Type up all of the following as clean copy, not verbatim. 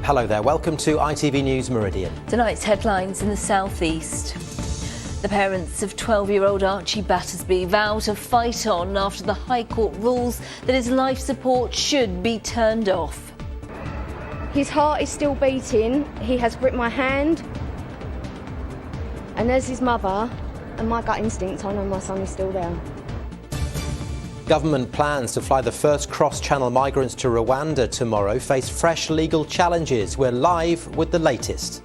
Hello there, welcome to ITV News Meridian. Tonight's headlines in the southeast. The parents of 12-year-old Archie Battersby vow to fight on after the High Court rules that his life support should be turned off. His heart is still beating, he has gripped my hand, and as his mother and my gut instinct, I know my son is still there. Government plans to fly the first cross-channel migrants to Rwanda tomorrow face fresh legal challenges. We're live with the latest.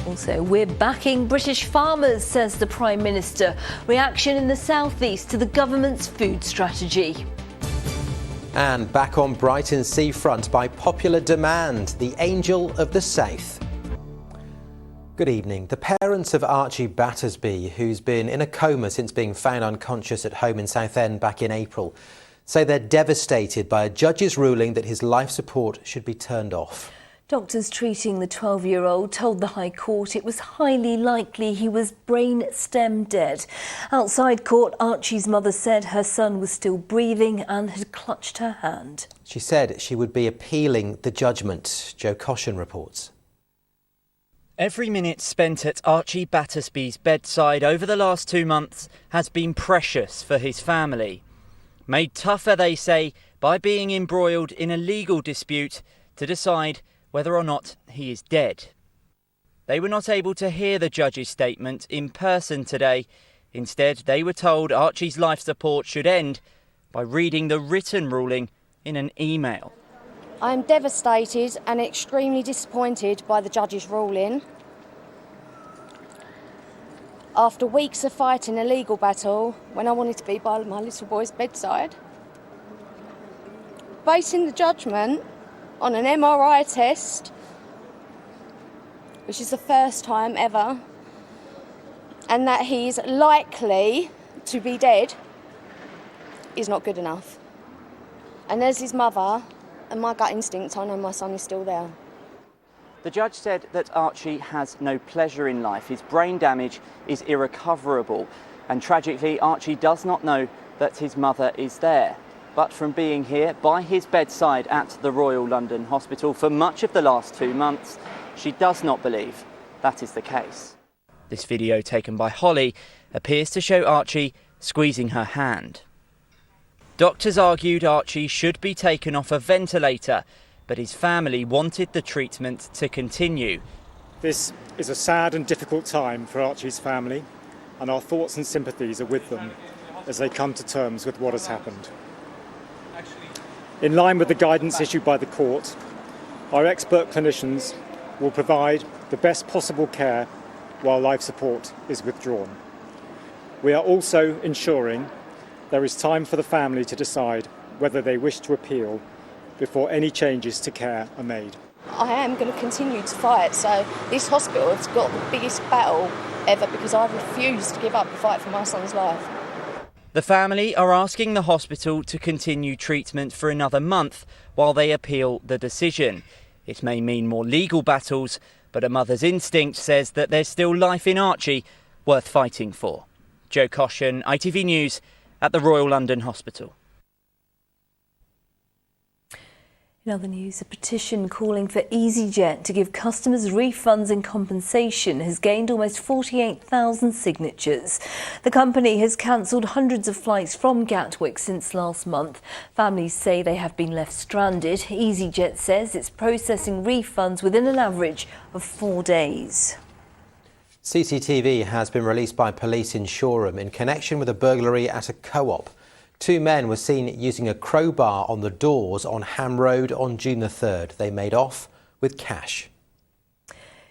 Also, we're backing British farmers, says the Prime Minister. Reaction in the southeast to the government's food strategy. And back on Brighton's seafront by popular demand, the Angel of the South. Good evening. The parents of Archie Battersby, who's been in a coma since being found unconscious at home in Southend back in April, say they're devastated by a judge's ruling that his life support should be turned off. Doctors treating the 12-year-old told the High Court it was highly likely he was brain stem dead. Outside court, Archie's mother said her son was still breathing and had clutched her hand. She said she would be appealing the judgment. Joe Caution reports. Every minute spent at Archie Battersby's bedside over the last 2 months has been precious for his family. Made tougher, they say, by being embroiled in a legal dispute to decide whether or not he is dead. They were not able to hear the judge's statement in person today. Instead, they were told Archie's life support should end by reading the written ruling in an email. I am devastated and extremely disappointed by the judge's ruling. After weeks of fighting a legal battle, when I wanted to be by my little boy's bedside, basing the judgment on an MRI test, which is the first time ever, and that he's likely to be dead, is not good enough. And as his mother, and my gut instinct, I know my son is still there. The judge said that Archie has no pleasure in life. His brain damage is irrecoverable. And tragically, Archie does not know that his mother is there. But from being here by his bedside at the Royal London Hospital for much of the last 2 months, she does not believe that is the case. This video taken by Holly appears to show Archie squeezing her hand. Doctors argued Archie should be taken off a ventilator, but his family wanted the treatment to continue. This is a sad and difficult time for Archie's family, and our thoughts and sympathies are with them as they come to terms with what has happened. In line with the guidance issued by the court, our expert clinicians will provide the best possible care while life support is withdrawn. We are also ensuring there is time for the family to decide whether they wish to appeal before any changes to care are made. I am going to continue to fight, so this hospital has got the biggest battle ever because I refuse to give up the fight for my son's life. The family are asking the hospital to continue treatment for another month while they appeal the decision. It may mean more legal battles, but a mother's instinct says that there's still life in Archie worth fighting for. Joe Caution, ITV News, at the Royal London Hospital. In other news, a petition calling for EasyJet to give customers refunds and compensation has gained almost 48,000 signatures. The company has cancelled hundreds of flights from Gatwick since last month. Families say they have been left stranded. EasyJet says it's processing refunds within an average of 4 days. CCTV has been released by police in Shoreham in connection with a burglary at a co-op. 2 men were seen using a crowbar on the doors on Ham Road on June the 3rd. They made off with cash.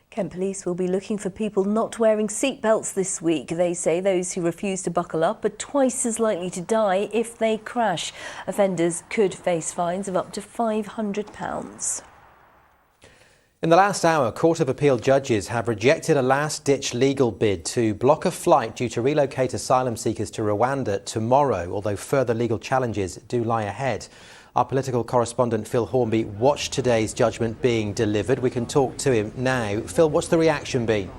Kent Police will be looking for people not wearing seatbelts this week. They say those who refuse to buckle up are twice as likely to die if they crash. Offenders could face fines of up to £500. In the last hour, Court of Appeal judges have rejected a last-ditch legal bid to block a flight due to relocate asylum seekers to Rwanda tomorrow, although further legal challenges do lie ahead. Our political correspondent Phil Hornby watched today's judgment being delivered. We can talk to him now. Phil, what's the reaction been?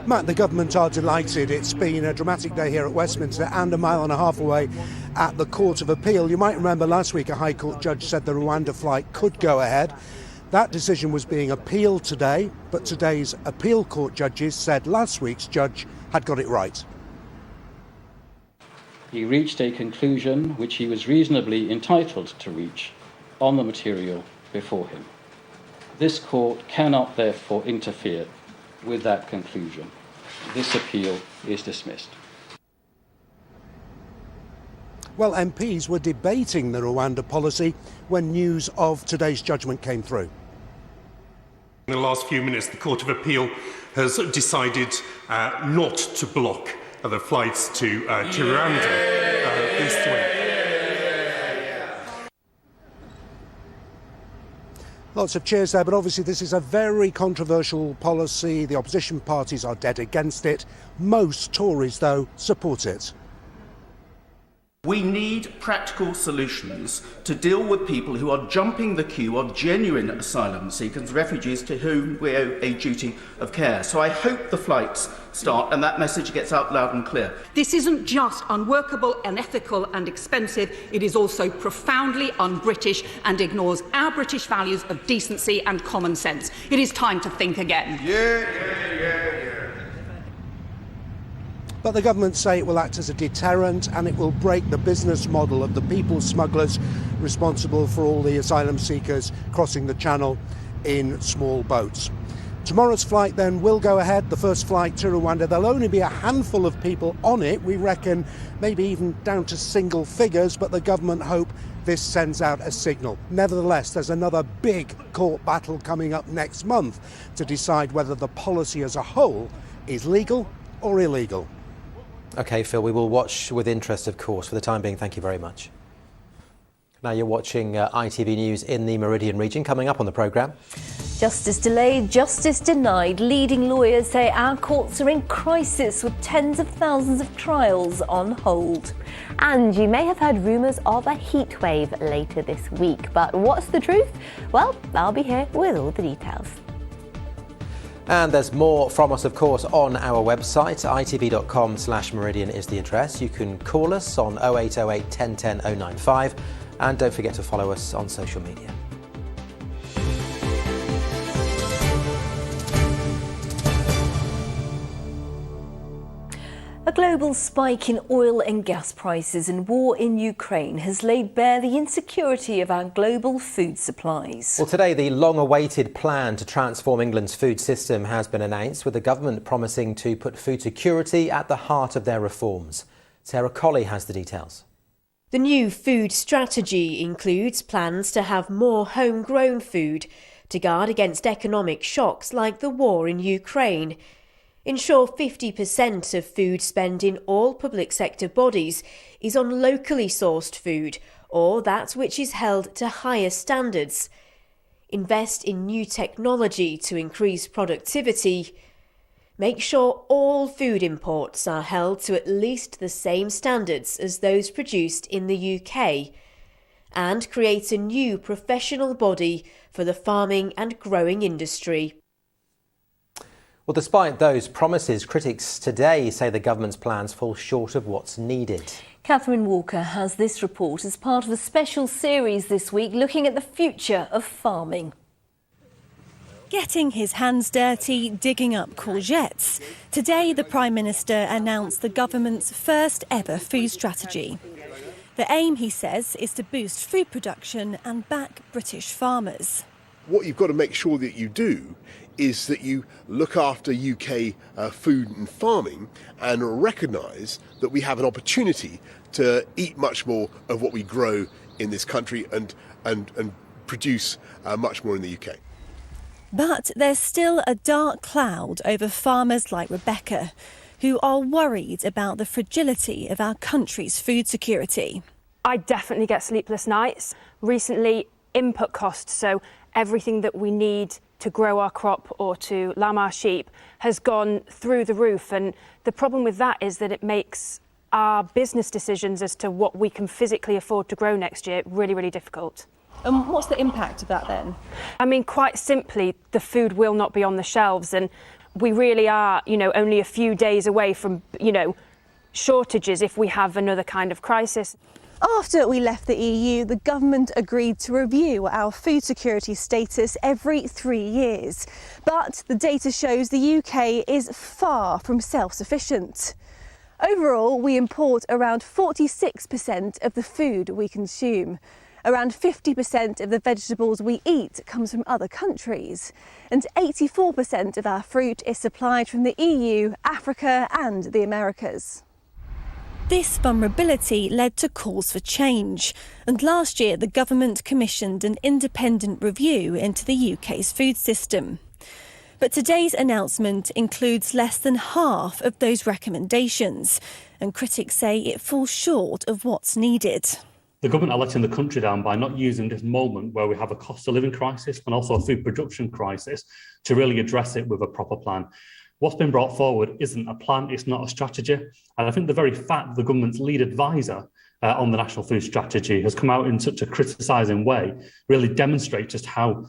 Matt, the government are delighted. It's been a dramatic day here at Westminster and a mile and a half away at the Court of Appeal. You might remember last week a High Court judge said the Rwanda flight could go ahead. That decision was being appealed today, but today's appeal court judges said last week's judge had got it right. He reached a conclusion which he was reasonably entitled to reach on the material before him. This court cannot therefore interfere with that conclusion. This appeal is dismissed. Well, MPs were debating the Rwanda policy when news of today's judgment came through. In the last few minutes, the Court of Appeal has decided not to block the flights to Rwanda this week. Lots of cheers there, but obviously this is a very controversial policy. The opposition parties are dead against it. Most Tories, though, support it. We need practical solutions to deal with people who are jumping the queue of genuine asylum seekers, refugees to whom we owe a duty of care. So I hope the flights start and that message gets out loud and clear. This isn't just unworkable, unethical and expensive, it is also profoundly un-British and ignores our British values of decency and common sense. It is time to think again. Yeah. But the government say it will act as a deterrent and it will break the business model of the people smugglers responsible for all the asylum seekers crossing the channel in small boats. Tomorrow's flight then will go ahead, the first flight to Rwanda. There'll only be a handful of people on it, we reckon maybe even down to single figures, but the government hope this sends out a signal. Nevertheless, there's another big court battle coming up next month to decide whether the policy as a whole is legal or illegal. OK, Phil, we will watch with interest, of course. For the time being, thank you very much. Now you're watching ITV News in the Meridian region. Coming up on the programme. Justice delayed, justice denied. Leading lawyers say our courts are in crisis with tens of thousands of trials on hold. And you may have heard rumours of a heatwave later this week. But what's the truth? Well, I'll be here with all the details. And there's more from us, of course, on our website. itv.com/Meridian is the address. You can call us on 0808 1010 095. And don't forget to follow us on social media. A global spike in oil and gas prices and war in Ukraine has laid bare the insecurity of our global food supplies. Well, today the long-awaited plan to transform England's food system has been announced, with the government promising to put food security at the heart of their reforms. Sarah Colley has the details. The new food strategy includes plans to have more homegrown food to guard against economic shocks like the war in Ukraine. Ensure 50% of food spent in all public sector bodies is on locally sourced food or that which is held to higher standards. Invest in new technology to increase productivity. Make sure all food imports are held to at least the same standards as those produced in the UK. And create a new professional body for the farming and growing industry. Well, despite those promises, critics today say the government's plans fall short of what's needed. Catherine Walker has this report as part of a special series this week looking at the future of farming. Getting his hands dirty, digging up courgettes. Today, the Prime Minister announced the government's first ever food strategy. The aim, he says, is to boost food production and back British farmers. What you've got to make sure that you do is that you look after UK food and farming and recognise that we have an opportunity to eat much more of what we grow in this country and produce much more in the UK. But there's still a dark cloud over farmers like Rebecca, who are worried about the fragility of our country's food security. I definitely get sleepless nights. Recently, input costs, so everything that we need to grow our crop or to lamb our sheep, has gone through the roof. And the problem with that is that it makes our business decisions as to what we can physically afford to grow next year really, really difficult. And what's the impact of that then? I mean, quite simply, the food will not be on the shelves. And we really are, only a few days away from, shortages if we have another kind of crisis. After we left the EU, the government agreed to review our food security status every 3 years. But the data shows the UK is far from self-sufficient. Overall, we import around 46% of the food we consume. Around 50% of the vegetables we eat comes from other countries. And 84% of our fruit is supplied from the EU, Africa and the Americas. This vulnerability led to calls for change, and last year the government commissioned an independent review into the UK's food system. But today's announcement includes less than half of those recommendations, and critics say it falls short of what's needed. The government are letting the country down by not using this moment where we have a cost of living crisis and also a food production crisis to really address it with a proper plan. What's been brought forward isn't a plan, it's not a strategy. And I think the very fact that the government's lead advisor on the National Food Strategy has come out in such a criticising way really demonstrates just how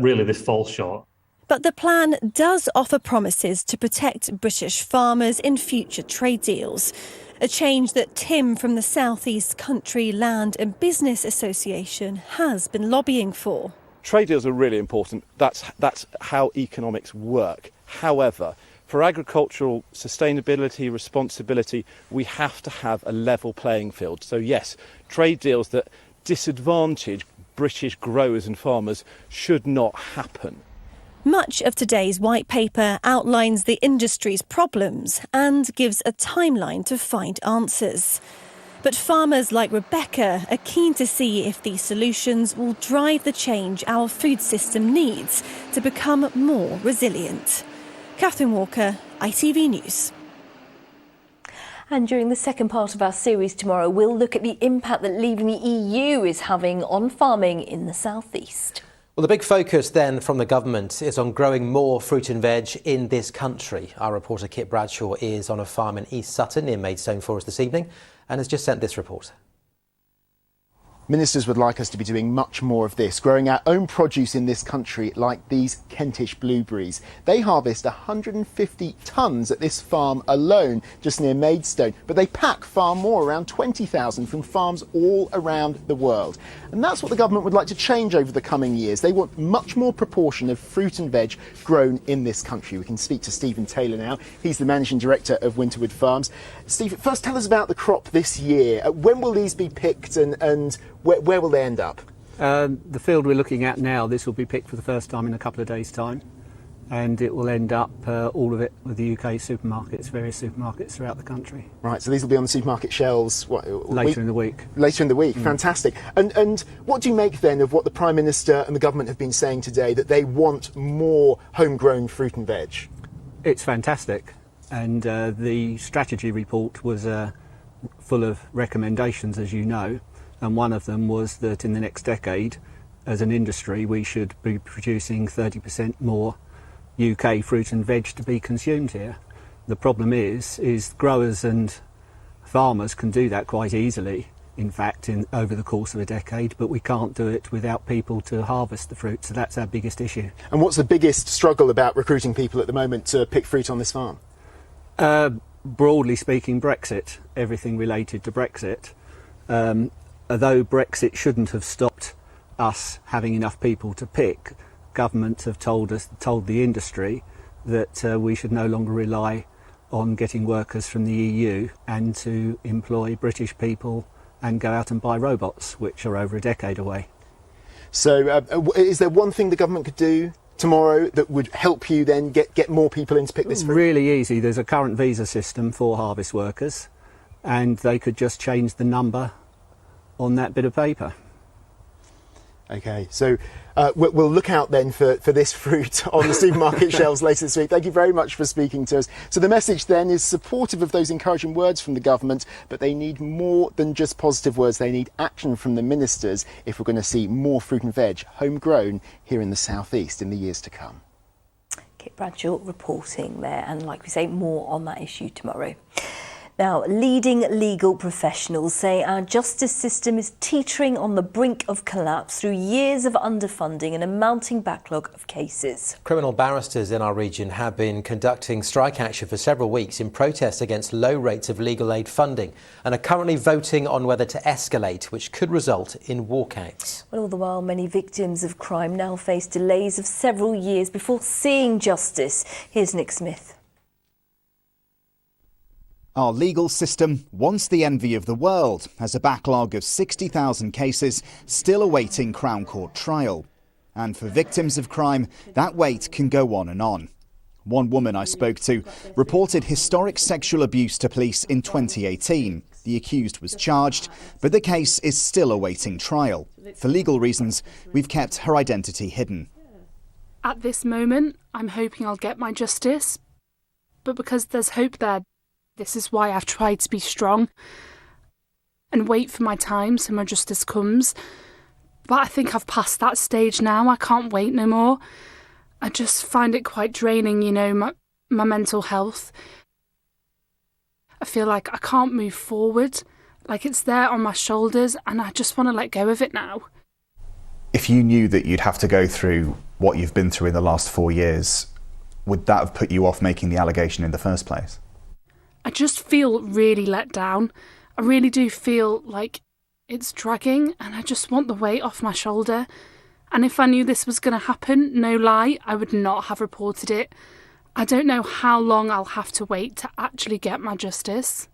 really this falls short. But the plan does offer promises to protect British farmers in future trade deals, a change that Tim from the South East Country Land and Business Association has been lobbying for. Trade deals are really important. That's how economics work. However, for agricultural sustainability, responsibility, we have to have a level playing field. So yes, trade deals that disadvantage British growers and farmers should not happen. Much of today's white paper outlines the industry's problems and gives a timeline to find answers. But farmers like Rebecca are keen to see if these solutions will drive the change our food system needs to become more resilient. Catherine Walker, ITV News. And during the second part of our series tomorrow, we'll look at the impact that leaving the EU is having on farming in the South East. Well, the big focus then from the government is on growing more fruit and veg in this country. Our reporter Kit Bradshaw is on a farm in East Sutton near Maidstone for us this evening and has just sent this report. Ministers would like us to be doing much more of this, growing our own produce in this country like these Kentish blueberries. They harvest 150 tonnes at this farm alone, just near Maidstone, but they pack far more, around 20,000 from farms all around the world. And that's what the government would like to change over the coming years. They want much more proportion of fruit and veg grown in this country. We can speak to Stephen Taylor now. He's the Managing Director of Winterwood Farms. Steve, first tell us about the crop this year. When will these be picked and where will they end up? The field we're looking at now, this will be picked for the first time in a couple of days' time, and it will end up, all of it, with the UK supermarkets, various supermarkets throughout the country. Right, so these will be on the supermarket shelves later in the week. Later in the week, fantastic. And what do you make then of what the Prime Minister and the government have been saying today, that they want more homegrown fruit and veg? It's fantastic, and the strategy report was full of recommendations, as you know. And one of them was that in the next decade, as an industry, we should be producing 30% more UK fruit and veg to be consumed here. The problem is growers and farmers can do that quite easily, in fact, over the course of a decade, but we can't do it without people to harvest the fruit, so that's our biggest issue. And what's the biggest struggle about recruiting people at the moment to pick fruit on this farm? Broadly speaking, Brexit, everything related to Brexit. Although Brexit shouldn't have stopped us having enough people to pick, governments have told the industry that we should no longer rely on getting workers from the EU and to employ British people and go out and buy robots, which are over a decade away. So is there one thing the government could do tomorrow that would help you then get more people in to pick this fruit? Really easy. There's a current visa system for harvest workers, and they could just change the number on that bit of paper. OK, so we'll look out then for this fruit on the supermarket shelves later this week. Thank you very much for speaking to us. So the message then is supportive of those encouraging words from the government, but they need more than just positive words. They need action from the ministers if we're going to see more fruit and veg homegrown here in the South East in the years to come. Kit Bradshaw reporting there, and like we say, more on that issue tomorrow. Now, leading legal professionals say our justice system is teetering on the brink of collapse through years of underfunding and a mounting backlog of cases. Criminal barristers in our region have been conducting strike action for several weeks in protest against low rates of legal aid funding and are currently voting on whether to escalate, which could result in walkouts. Well, all the while, many victims of crime now face delays of several years before seeing justice. Here's Nick Smith. Our legal system, once the envy of the world, has a backlog of 60,000 cases still awaiting Crown Court trial. And for victims of crime, that wait can go on and on. One woman I spoke to reported historic sexual abuse to police in 2018. The accused was charged, but the case is still awaiting trial. For legal reasons, we've kept her identity hidden. At this moment, I'm hoping I'll get my justice. But because there's hope there, this is why I've tried to be strong and wait for my time so my justice comes. But I think I've passed that stage now. I can't wait no more. I just find it quite draining, you know, my mental health. I feel like I can't move forward, like it's there on my shoulders, and I just want to let go of it now. If you knew that you'd have to go through what you've been through in the last 4 years, would that have put you off making the allegation in the first place? I just feel really let down. I really do feel like it's dragging and I just want the weight off my shoulder. And if I knew this was going to happen, no lie, I would not have reported it. I don't know how long I'll have to wait to actually get my justice.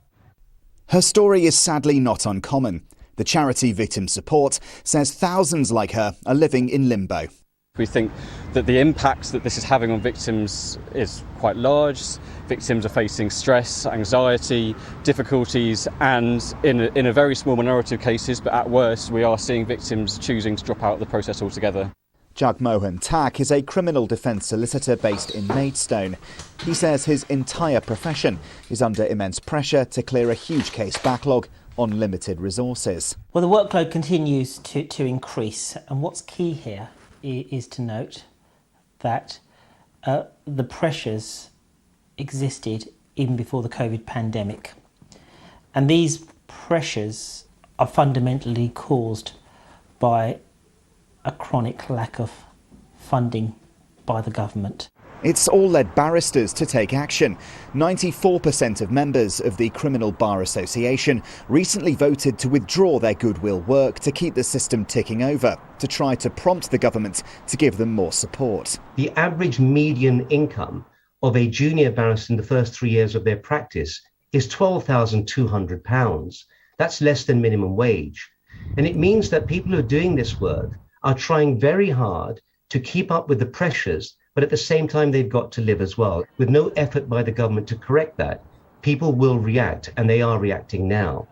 Her story is sadly not uncommon. The charity Victim Support says thousands like her are living in limbo. We think that the impact that this is having on victims is quite large. Victims are facing stress, anxiety, difficulties, and in a very small minority of cases, but at worst, we are seeing victims choosing to drop out of the process altogether. Jagmohan Tak is a criminal defence solicitor based in Maidstone. He says his entire profession is under immense pressure to clear a huge case backlog on limited resources. Well, the workload continues to increase, and what's key here is to note that the pressures existed even before the COVID pandemic. And these pressures are fundamentally caused by a chronic lack of funding by the government. It's all led barristers to take action. 94% of members of the Criminal Bar Association recently voted to withdraw their goodwill work to keep the system ticking over, to try to prompt the government to give them more support. The average median income of a junior barrister in the first 3 years of their practice is £12,200. That's less than minimum wage. And it means that people who are doing this work are trying very hard to keep up with the pressures, but at the same time, they've got to live as well. With no effort by the government to correct that, people will react, and they are reacting now.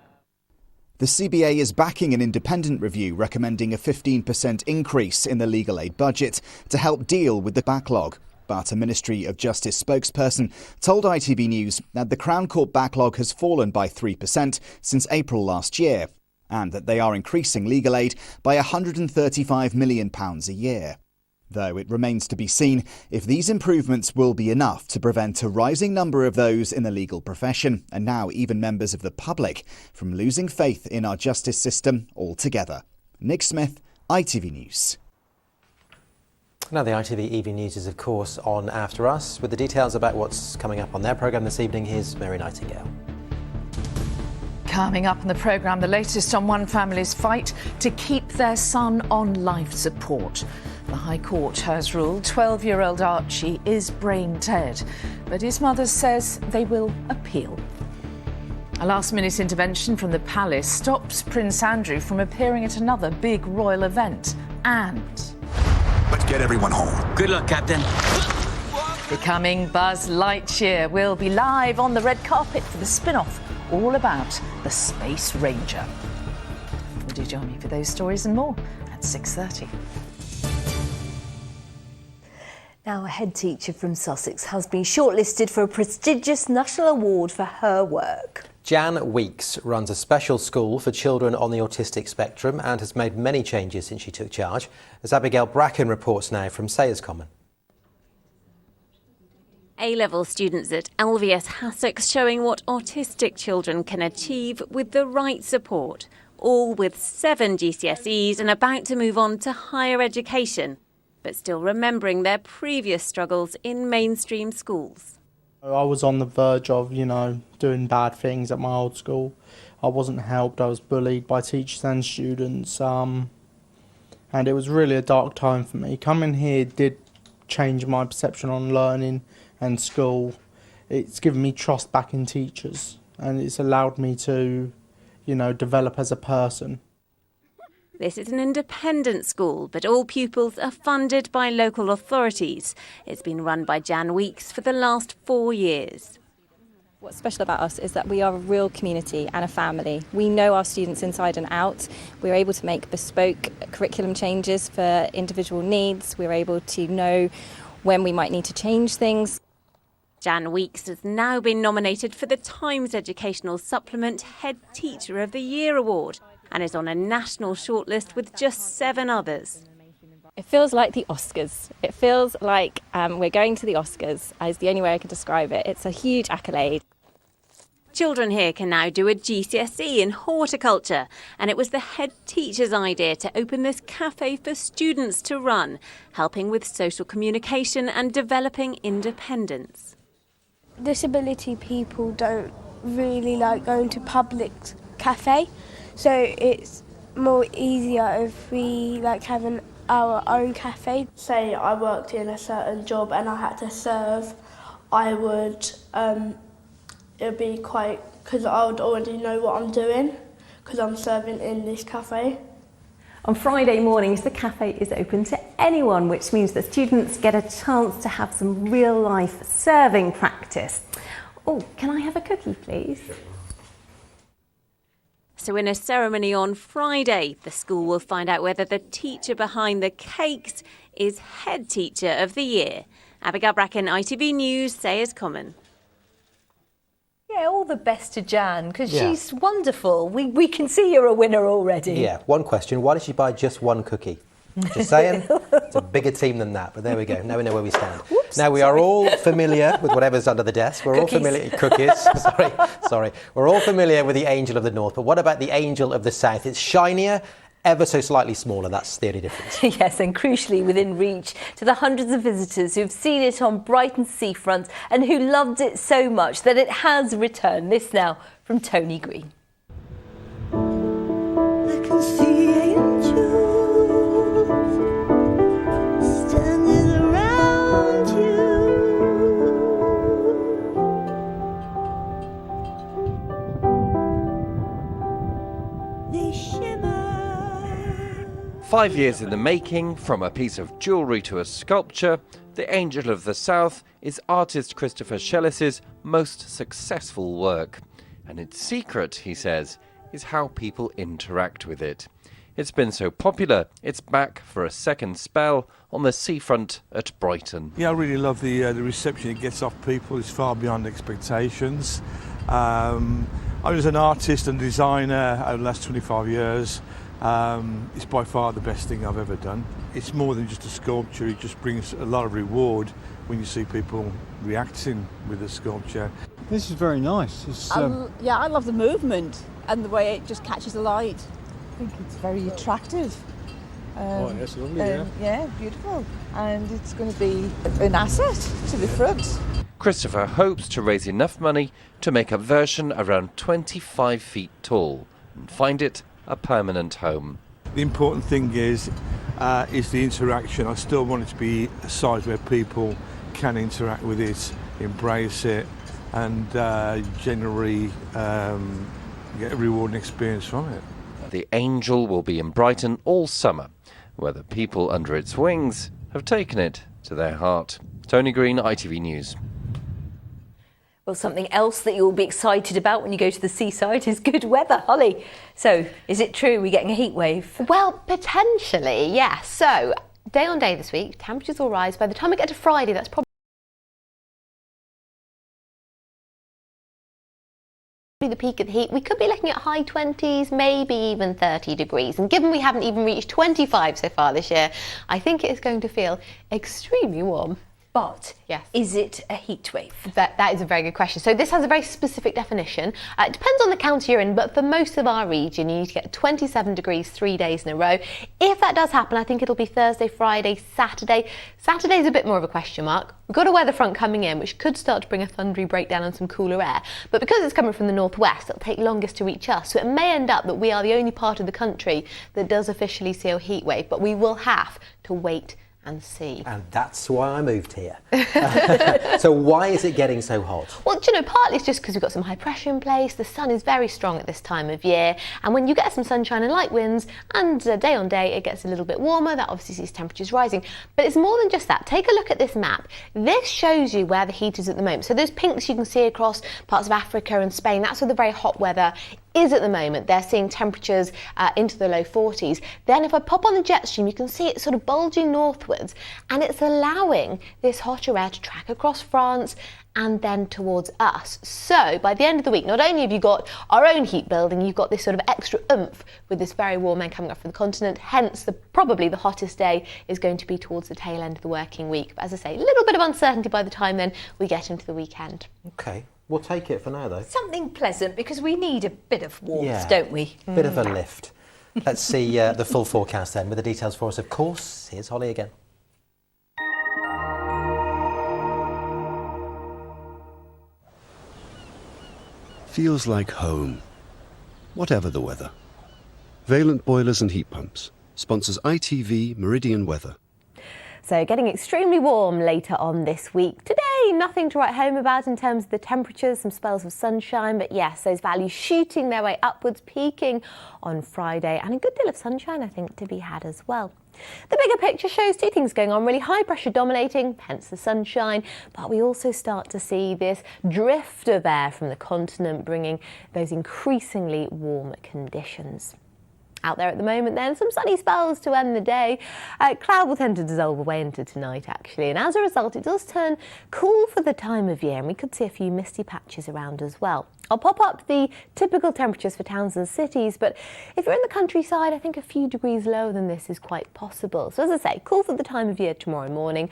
The CBA is backing an independent review recommending a 15% increase in the legal aid budget to help deal with the backlog. But a Ministry of Justice spokesperson told ITV News that the Crown Court backlog has fallen by 3% since April last year, and that they are increasing legal aid by £135 million a year. Though it remains to be seen if these improvements will be enough to prevent a rising number of those in the legal profession, and now even members of the public, from losing faith in our justice system altogether. Nick Smith, ITV News. Now the ITV EV News is of course on after us. With the details about what's coming up on their programme this evening, here's Mary Nightingale. Coming up on the programme, the latest on one family's fight to keep their son on life support. The High Court has ruled 12-year-old Archie is brain dead, but his mother says they will appeal. A last-minute intervention from the palace stops Prince Andrew from appearing at another big royal event. And let's get everyone home. Good luck, Captain. Becoming Buzz Lightyear will be live on the red carpet for the spin-off all about the Space Ranger. Well, do join me for those stories and more at 6:30. Now, a head teacher from Sussex has been shortlisted for a prestigious national award for her work. Jan Weeks runs a special school for children on the autistic spectrum and has made many changes since she took charge. As Abigail Bracken reports now from Sayers Common. A-level students at LVS Hassocks showing what autistic children can achieve with the right support, all with 7 GCSEs and about to move on to higher education, but still remembering their previous struggles in mainstream schools. I was on the verge of, doing bad things at my old school. I wasn't helped, I was bullied by teachers and students, and it was really a dark time for me. Coming here did change my perception on learning and school. It's given me trust back in teachers, and it's allowed me to, develop as a person. This is an independent school, but all pupils are funded by local authorities. It's been run by Jan Weeks for the last 4 years. What's special about us is that we are a real community and a family. We know our students inside and out. We're able to make bespoke curriculum changes for individual needs. We're able to know when we might need to change things. Jan Weeks has now been nominated for the Times Educational Supplement Head Teacher of the Year award and is on a national shortlist with just 7 others. It feels like the Oscars. It feels like we're going to the Oscars, is the only way I can describe it. It's a huge accolade. Children here can now do a GCSE in horticulture, and it was the head teacher's idea to open this cafe for students to run, helping with social communication and developing independence. Disability people don't really like going to public cafe, so it's more easier if we have our own cafe. Say I worked in a certain job and I had to serve, I would it'd be quite, because I would already know what I'm doing because I'm serving in this cafe. On Friday mornings, the cafe is open to anyone, which means that students get a chance to have some real-life serving practice. Oh, can I have a cookie, please? So in a ceremony on Friday, the school will find out whether the teacher behind the cakes is Head Teacher of the Year. Abigail Bracken, ITV News, Sayers Common. Yeah, all the best to Jan, because she's wonderful. We can see you're a winner already. Yeah, one question. Why did she buy just one cookie? Just saying, it's a bigger team than that, but there we go. Now we know where we stand. Whoops, now we are all familiar with whatever's under the desk. We're all familiar. Cookies. Sorry. We're all familiar with the Angel of the North, but what about the Angel of the South? It's shinier, ever so slightly smaller. That's the only difference. Yes, and crucially within reach to the hundreds of visitors who've seen it on Brighton's seafront and who loved it so much that it has returned. This now from Tony Green. I can see angels standing around you. 5 years in the making, from a piece of jewellery to a sculpture, The Angel of the South is artist Christopher Shellis's most successful work. And its secret, he says, is how people interact with it. It's been so popular, it's back for a second spell on the seafront at Brighton. Yeah, I really love the reception it gets off people. It's far beyond expectations. I was an artist and designer over the last 25 years. It's by far the best thing I've ever done. It's more than just a sculpture, it just brings a lot of reward when you see people reacting with the sculpture. This is very nice. Yeah, I love the movement and the way it just catches the light. I think it's very attractive. Yes, lovely, yeah, beautiful. And it's going to be an asset to the front. Christopher hopes to raise enough money to make a version around 25 feet tall and find it a permanent home. The important thing is the interaction. I still want it to be a size where people can interact with it, embrace it, and generally get a rewarding experience from it. The Angel will be in Brighton all summer, where the people under its wings have taken it to their heart. Tony Green, ITV News. Well, something else that you'll be excited about when you go to the seaside is good weather. Holly, so is it true we're getting a heat wave? Well, potentially, yes. So, day on day this week, temperatures will rise. By the time we get to Friday, that's probably the peak of the heat. We could be looking at high 20s, maybe even 30 degrees. And given we haven't even reached 25 so far this year, I think it is going to feel extremely warm. But yes, is it a heat wave? That is a very good question. So this has a very specific definition. It depends on the county you're in, but for most of our region, you need to get 27 degrees 3 days in a row. If that does happen, I think it'll be Thursday, Friday, Saturday. Saturday's a bit more of a question mark. We've got a weather front coming in, which could start to bring a thundery breakdown and some cooler air. But because it's coming from the northwest, it'll take longest to reach us. So it may end up that we are the only part of the country that does officially see a heat wave, but we will have to wait and see. And that's why I moved here. So why is it getting so hot? Well, do you know, partly it's just because we've got some high pressure in place. The sun is very strong at this time of year. And when you get some sunshine and light winds, and day on day it gets a little bit warmer, that obviously sees temperatures rising. But it's more than just that. Take a look at this map. This shows you where the heat is at the moment. So those pinks you can see across parts of Africa and Spain, that's where the very hot weather is at the moment. They're seeing temperatures into the low 40s. Then if I pop on the jet stream, you can see it sort of bulging northwards, and it's allowing this hotter air to track across France and then towards us. So by the end of the week, not only have you got our own heat building, you've got this sort of extra oomph with this very warm air coming up from the continent. Hence, probably the hottest day is going to be towards the tail end of the working week. But as I say, a little bit of uncertainty by the time then we get into the weekend. Okay. We'll take it for now, though. Something pleasant, because we need a bit of warmth, Yeah. don't we? Bit of a lift. Let's see the full forecast then, with the details for us, of course. Here's Holly again. Feels like home, whatever the weather. Valent Boilers and Heat Pumps sponsors ITV Meridian Weather. So getting extremely warm later on this week. Today, nothing to write home about in terms of the temperatures, some spells of sunshine, but yes, those values shooting their way upwards, peaking on Friday, and a good deal of sunshine, I think, to be had as well. The bigger picture shows two things going on, really high pressure dominating, hence the sunshine, but we also start to see this drift of air from the continent bringing those increasingly warm conditions. Out there at the moment then, some sunny spells to end the day. Cloud will tend to dissolve away into tonight actually, and as a result it does turn cool for the time of year, and we could see a few misty patches around as well. I'll pop up the typical temperatures for towns and cities, but if you're in the countryside, I think a few degrees lower than this is quite possible. So as I say, cool for the time of year tomorrow morning.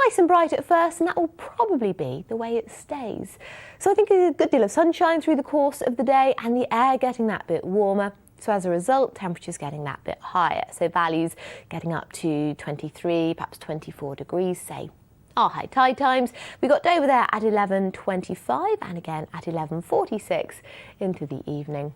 Nice and bright at first, and that will probably be the way it stays. So I think a good deal of sunshine through the course of the day, and the air getting that bit warmer. So as a result, temperatures getting that bit higher. So values getting up to 23, perhaps 24 degrees, say. Our high tide times, we got over there at 11:25 and again at 11:46 into the evening.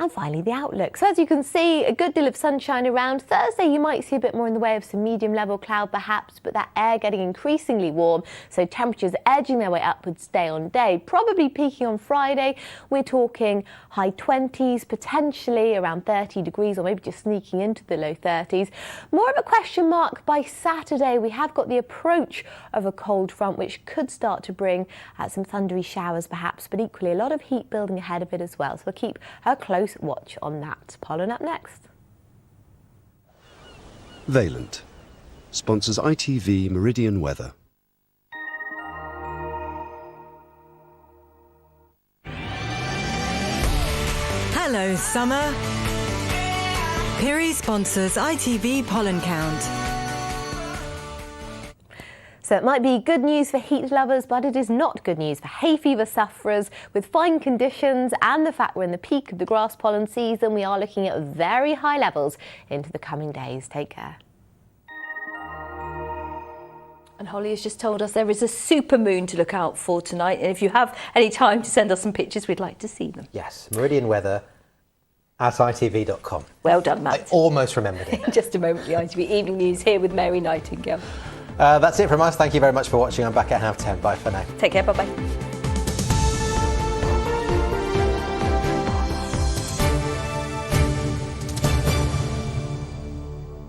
And finally, the outlook. So as you can see, a good deal of sunshine around. Thursday, you might see a bit more in the way of some medium level cloud perhaps, but that air getting increasingly warm. So temperatures edging their way upwards day on day, probably peaking on Friday. We're talking high 20s, potentially around 30 degrees, or maybe just sneaking into the low 30s. More of a question mark by Saturday. We have got the approach of a cold front, which could start to bring some thundery showers perhaps, but equally a lot of heat building ahead of it as well. So we'll keep a close watch on that. Pollen up next. Valent sponsors ITV Meridian Weather. Hello, summer. Piri sponsors ITV Pollen Count. So it might be good news for heat lovers, but it is not good news for hay fever sufferers. With fine conditions and the fact we're in the peak of the grass pollen season, we are looking at very high levels into the coming days. Take care. And Holly has just told us there is a supermoon to look out for tonight, and if you have any time to send us some pictures, we'd like to see them. Yes, Meridian Weather at ITV.com. Well done, Matt. I almost remembered it. In just a moment, the ITV Evening News here with Mary Nightingale. That's it from us. Thank you very much for watching. I'm back at 10:30. Bye for now. Take care. Bye-bye.